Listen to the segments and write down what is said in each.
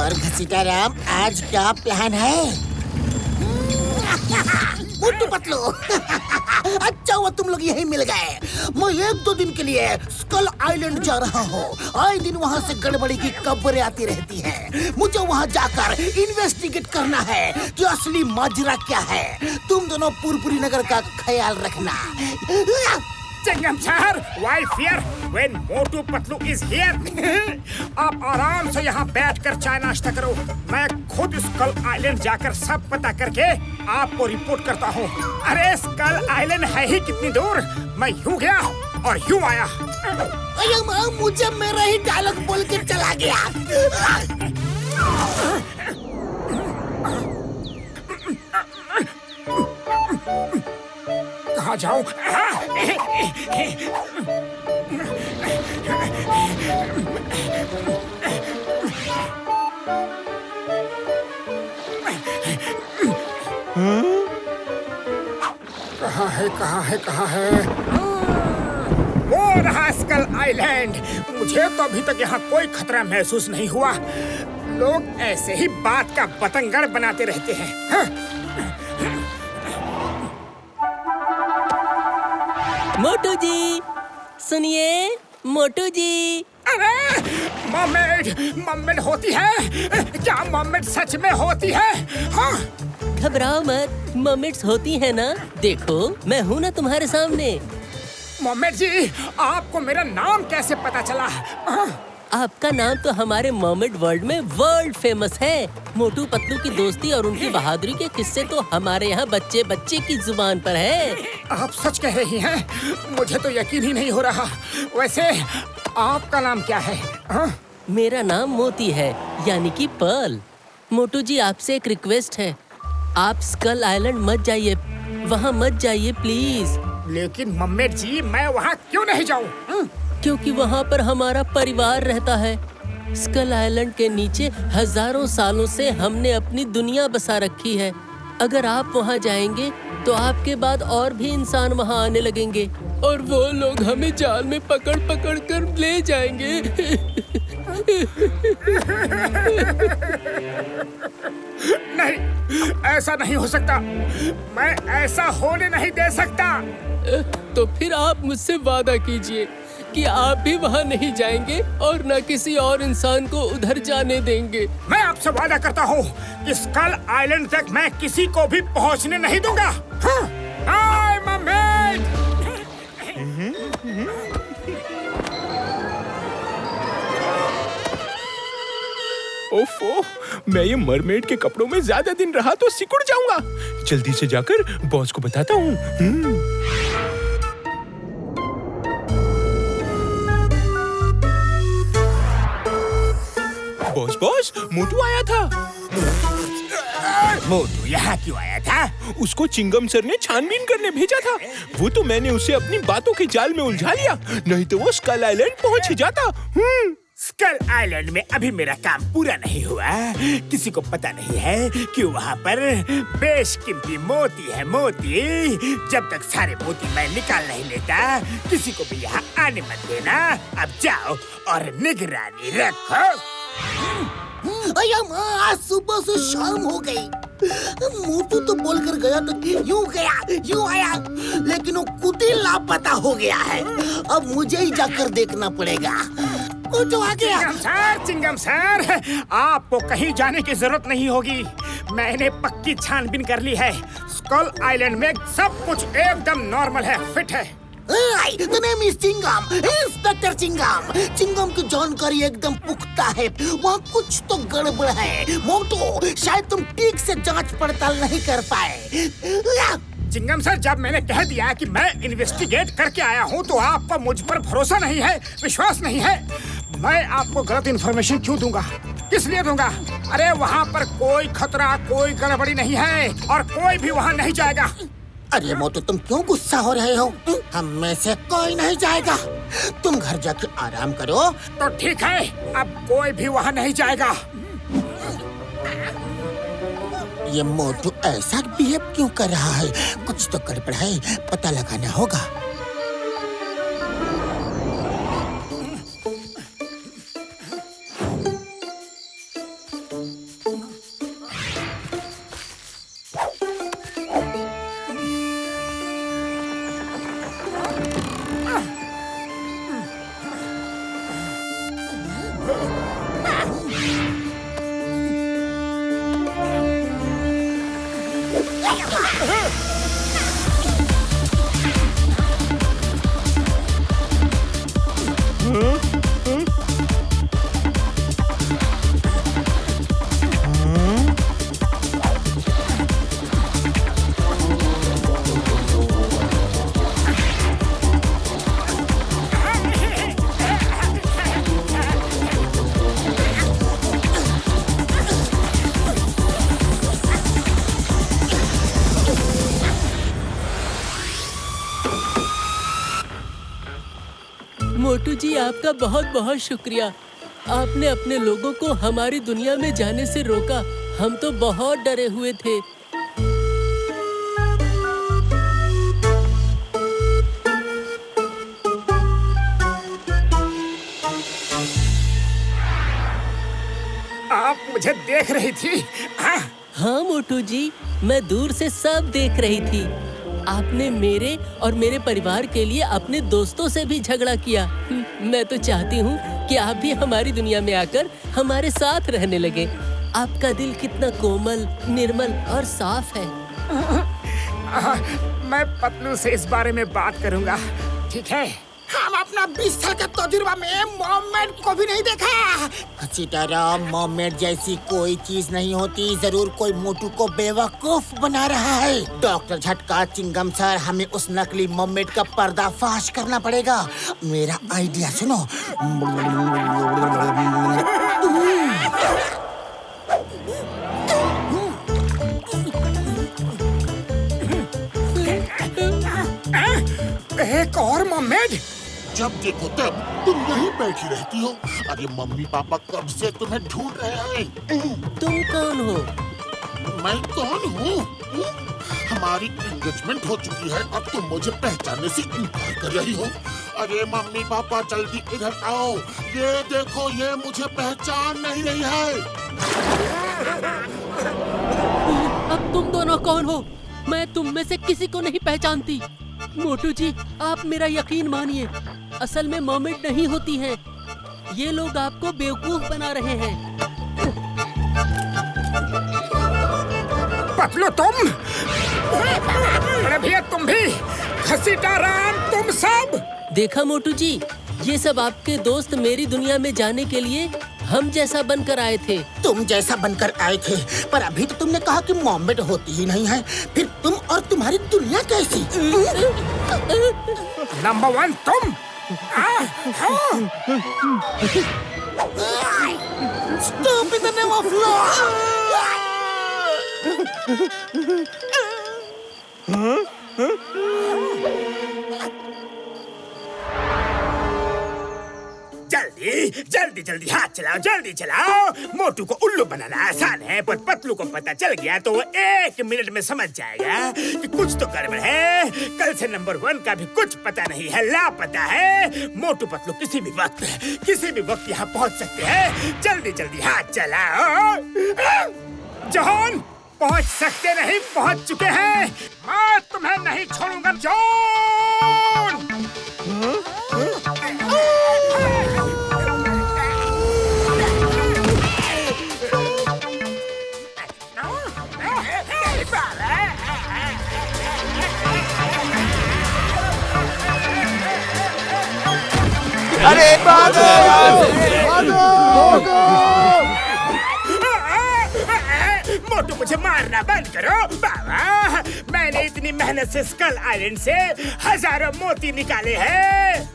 और घसीटा राम, आज क्या प्लान है? मोटू पतलू अच्छा हुआ तुम लोग यहीं मिल गए। मैं 1-2 दिन के लिए स्कल आइलैंड जा रहा हूँ। आए दिन वहाँ से गड़बड़ी की खबरें आती रहती है। मुझे वहाँ जाकर इन्वेस्टिगेट करना है कि असली माजरा क्या है। तुम दोनों पुरपुरी नगर का ख्याल रखना। Chingum sir, why fear when Motu Patlu is here? आप आराम से यहाँ बैठकर चाय नाश्ता करो। मैं खुद स्कल आइलैंड जाकर सब पता करके आपको रिपोर्ट करता हूँ। अरे स्कल आइलैंड है ही कितनी दूर? मैं यूँ गया और यूँ आया। अरे माँ, मुझे मेरा ही डायलॉग बोल के चला गया। कहाँ जाऊँ? कहाँ है? वो रहा स्कल आइलैंड। मुझे तो अभी तक यहाँ कोई खतरा महसूस नहीं हुआ। लोग ऐसे ही बात का बतंगड़ बनाते रहते हैं। मोटू जी, सुनिए मोटू जी। अरे मम्मेड होती है क्या? मम्मेड सच में होती है? हाँ? घबराओ मत, मम्मिट्स होती है ना। देखो मैं हूँ ना तुम्हारे सामने। मम्मेड जी, आपको मेरा नाम कैसे पता चला? आपका नाम तो हमारे मर्मेड वर्ल्ड में वर्ल्ड फेमस है। मोटू पतलू की दोस्ती और उनकी बहादुरी के किस्से तो हमारे यहाँ बच्चे बच्चे की जुबान पर है। आप सच कह रही हैं? मुझे तो यकीन ही नहीं हो रहा। वैसे आपका नाम क्या है? मेरा नाम मोती है, यानी कि पर्ल। मोटू जी, आपसे एक रिक्वेस्ट है, आप स्कल आइलैंड मत जाइए, वहाँ मत जाइए प्लीज। लेकिन मम्मेड जी, मैं वहाँ क्यों नहीं जाऊँ? क्योंकि वहाँ पर हमारा परिवार रहता है। स्कल आइलैंड के नीचे हजारों सालों से हमने अपनी दुनिया बसा रखी है। अगर आप वहाँ जाएंगे तो आपके बाद और भी इंसान वहाँ आने लगेंगे और वो लोग हमें जाल में पकड़ पकड़ कर ले जाएंगे। नहीं, ऐसा नहीं हो सकता। मैं ऐसा होने नहीं दे सकता। तो फिर आप मुझसे वादा कीजिए कि आप भी वहाँ नहीं जाएंगे और न किसी और इंसान को उधर जाने देंगे। मैं आपसे वादा करता हूँ कि स्कल आइलैंड तक मैं किसी को भी पहुँचने नहीं दूंगा। हाँ? बाय मम्मेड। ओफो, मैं ये मरमेड के कपड़ों में ज्यादा दिन रहा तो सिकुड़ जाऊंगा। जल्दी से जाकर बॉस को बताता हूँ। बॉस, मोटू आया था। मोटू यहाँ क्यों आया था? उसको चिंगम सर ने छानबीन करने भेजा था। वो तो मैंने उसे अपनी बातों के जाल में उलझा लिया, नहीं तो वो स्कल आइलैंड पहुँच ही जाता। स्कल आइलैंड में अभी मेरा काम पूरा नहीं हुआ। किसी को पता नहीं है कि वहाँ पर बेशकीमती मोती है। मोती, जब तक सारे मोती मैं निकाल नहीं लेता, किसी को भी यहाँ आने मत देना। अब जाओ और निगरानी रखो। आज सुबह से शाम हो गई। मोटू तो बोलकर गया तो यूं गया यूं आया, लेकिन वो खुद ही लापता हो गया है। अब मुझे ही जाकर देखना पड़ेगा। वो तो आ गया। चिंगम सर, आपको कहीं जाने की जरूरत नहीं होगी। मैंने पक्की छानबीन कर ली है। स्कल आइलैंड में सब कुछ एकदम नॉर्मल है, फिट है। The name is Chingum, inspector Chingum. Chingum की जानकारी एकदम पुख्ता है। वहाँ कुछ तो गड़बड़ है। मोटू, शायद तुम ठीक से जांच पड़ताल नहीं कर पाए। चिंगम सर, जब मैंने कह दिया कि मैं इन्वेस्टिगेट करके आया हूँ तो आपको मुझ पर भरोसा नहीं है, विश्वास नहीं है। मैं आपको गलत इन्फॉर्मेशन क्यों दूंगा? किस लिए दूंगा? अरे वहाँ पर कोई खतरा, कोई गड़बड़ी नहीं है और कोई भी वहाँ नहीं जाएगा। अरे मोटू, तुम क्यों गुस्सा हो रहे हो? हम में से कोई नहीं जाएगा। तुम घर जाके आराम करो। तो ठीक है, अब कोई भी वहाँ नहीं जाएगा। ये मोटू ऐसा बिहेव क्यों कर रहा है? कुछ तो गड़बड़ है, पता लगाना होगा। मोटू जी, आपका बहुत बहुत शुक्रिया। आपने अपने लोगों को हमारी दुनिया में जाने से रोका। हम तो बहुत डरे हुए थे। आप मुझे देख रही थी? हाँ? हाँ मोटू जी, मैं दूर से सब देख रही थी। आपने मेरे और मेरे परिवार के लिए अपने दोस्तों से भी झगड़ा किया। मैं तो चाहती हूँ कि आप भी हमारी दुनिया में आकर हमारे साथ रहने लगे। आपका दिल कितना कोमल, निर्मल और साफ है। मैं पतलू से इस बारे में बात करूँगा, ठीक है? हम अपना 20 साल का तजुर्बा में मॉर्मेड को भी नहीं देखा। सीताराम, मॉर्मेड जैसी कोई चीज नहीं होती। जरूर कोई मोटू को बेवकूफ बना रहा है। डॉक्टर झटका, चिंगम सर, हमें उस नकली मॉर्मेड का पर्दाफाश करना पड़ेगा। मेरा आइडिया सुनो। एक और मॉर्मेड? जब देखो तब तुम यहीं बैठी रहती हो। अरे मम्मी पापा कब से तुम्हें ढूंढ रहे हैं। तुम कौन हो? मैं कौन हूँ? हमारी एंगेजमेंट हो चुकी है, अब तुम मुझे पहचानने से इनकार कर रही हो। अरे मम्मी पापा जल्दी इधर आओ। ये देखो, ये मुझे पहचान नहीं रही है। अब तुम दोनों कौन हो? मैं तुम में से किसी को नहीं पहचानती। मोटू जी, आप मेरा यकीन मानिए, असल में मॉर्मेड नहीं होती हैं। ये लोग आपको बेवकूफ बना रहे हैं। पतलू तुम? अरे भैया तुम भी? घसीटाराम तुम सब? देखा मोटू जी, ये सब आपके दोस्त मेरी दुनिया में जाने के लिए हम जैसा बनकर आए थे। तुम जैसा बनकर आए थे, पर अभी तो तुमने कहा कि मॉर्मेड होती ही नहीं है। फिर तुम और तुम्हारी दुनिया कैसी? नंबर 1 तुम? Stop in the name of law! जल्दी जल्दी हाथ चलाओ, जल्दी चलाओ। मोटू को उल्लू बनाना आसान है, पर पतलू को पता चल गया तो वो 1 मिनट में समझ जाएगा कि कुछ तो गड़बड़ है। कल से नंबर 1 का भी कुछ पता नहीं है, लापता है। मोटू पतलू किसी भी वक्त यहाँ पहुँच सकते हैं। जल्दी जल्दी हाथ चलाओ। जॉन, पहुँच सकते नहीं, पहुँच चुके हैं। मैं तुम्हें नहीं छोड़ूंगा जॉन। अरे भागो! मोटू, मुझे मारना बंद करो। बाबा, मैंने इतनी मेहनत से स्कल आइलैंड से हजारों मोती निकाले हैं।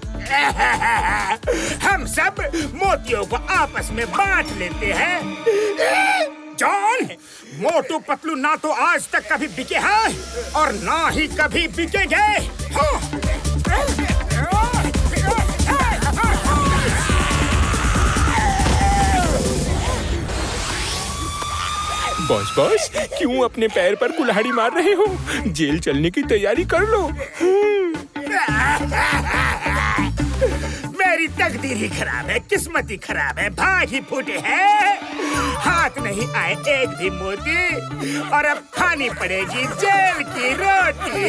हम सब मोतियों को आपस में बांट लेते हैं। जॉन, मोटू पतलू ना तो आज तक कभी बिके हैं और ना ही कभी बिकेंगे। बॉस, क्यों अपने पैर पर कुल्हाड़ी मार रहे हो? जेल चलने की तैयारी कर लो। मेरी तकदीर ही खराब है, किस्मत ही खराब है, भाग ही फूटे हैं। हाथ नहीं आए एक भी मोती और अब खानी पड़ेगी जेल की रोटी।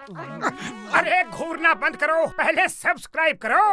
अरे घूरना बंद करो, पहले सब्सक्राइब करो।